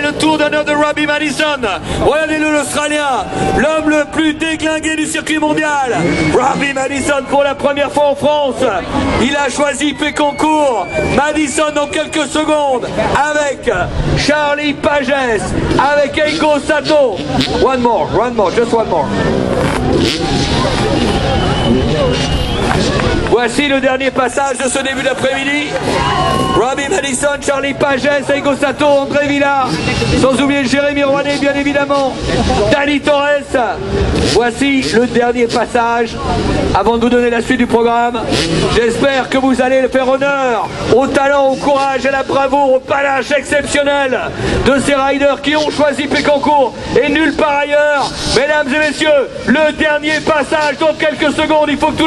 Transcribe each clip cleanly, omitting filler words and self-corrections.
le tour d'honneur de Robbie Madison. Regardez-le, l'Australien, l'homme le plus déglingué du circuit mondial. Robbie Madison, pour la première fois en France, il a choisi Pécancourt. Madison dans quelques secondes avec Charlie Pages, avec Eigo Sato. One more, just one more. Voici le dernier passage de ce début d'après-midi. Robbie Madison, Charlie Pages, Eigo Sato, André Villard, sans oublier Jérémy Rouanet, bien évidemment, Dani Torres. Voici le dernier passage avant de vous donner la suite du programme. J'espère que vous allez faire honneur au talent, au courage, à la bravoure, au panache exceptionnel de ces riders qui ont choisi Pécancourt et nulle part ailleurs. Mesdames et messieurs, le dernier passage dans quelques secondes. Il faut que tout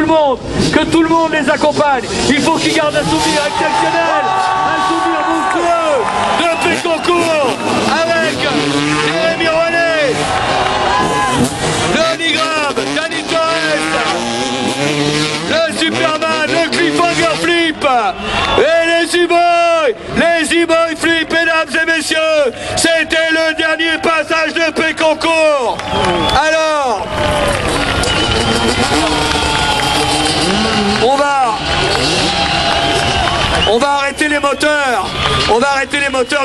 le monde les accompagne. Il faut qu'ils gardent un souvenir exceptionnel, un souvenir monstrueux de Pécancourt avec Jérémy Rouanet, Denis Grab, Dani Torres, le Superman, le Cliffhanger Flip et les E-Boy Flip, mesdames et messieurs. C'était le dernier passage de Pécancourt. Alors, on va arrêter les moteurs.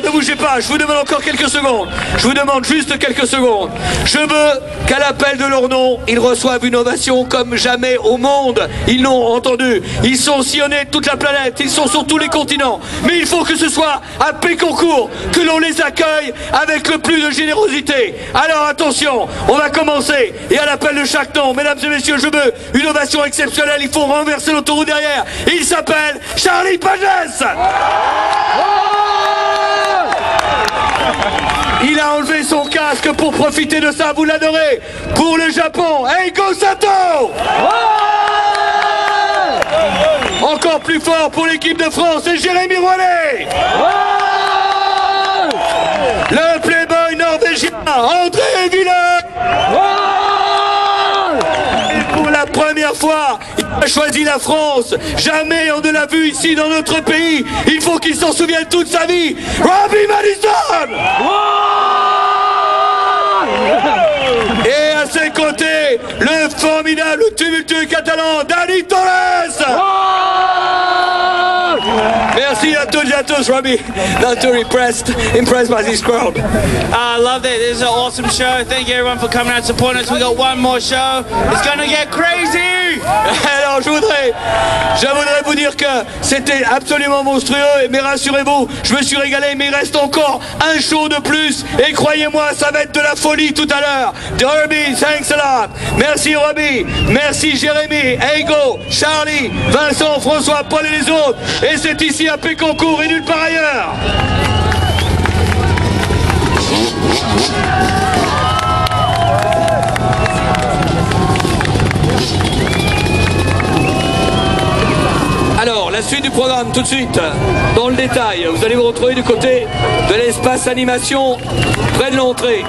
Ne bougez pas, je vous demande encore quelques secondes. Je vous demande juste quelques secondes. Je veux qu'à l'appel de leur nom, ils reçoivent une ovation comme jamais au monde. Ils l'ont entendu. Ils sont sillonnés de toute la planète. Ils sont sur tous les continents. Mais il faut que ce soit à Pécancourt que l'on les accueille avec le plus de générosité. Alors attention, on va commencer. Et à l'appel de chaque nom, mesdames et messieurs, je veux une ovation exceptionnelle. Il faut renverser l'autoroute derrière. Il s'appelle Charlie Pages. Il a enlevé son casque pour profiter de ça, vous l'adorez. Pour le Japon, Eigo Sato. Encore plus fort pour l'équipe de France, c'est Jérémy Rouanet. Le playboy norvégien, André Villard. Et pour la première fois, il a choisi la France. Jamais on ne l'a vu ici dans notre pays. Il faut qu'il s'en souvienne toute sa vie. Robbie Madison. Et à ses côtés, le formidable tumultueux catalan, Dani Torres. Merci à toutes et à tous, Robbie. Not too impressed by this crowd. I love it. This is an awesome show. Thank you everyone for coming out and supporting us. We got one more show. It's gonna get crazy. Alors je voudrais vous dire que c'était absolument monstrueux, mais rassurez-vous, je me suis régalé, mais il reste encore un show de plus, et croyez-moi, ça va être de la folie tout à l'heure. Robbie, thanks a lot. Merci Robbie, merci Jérémy, Eigo, Charlie, Vincent, François, Paul et les autres, et c'est ici à Pécancourt et nulle part ailleurs. Alors, la suite du programme, tout de suite, dans le détail. Vous allez vous retrouver du côté de l'espace animation, près de l'entrée.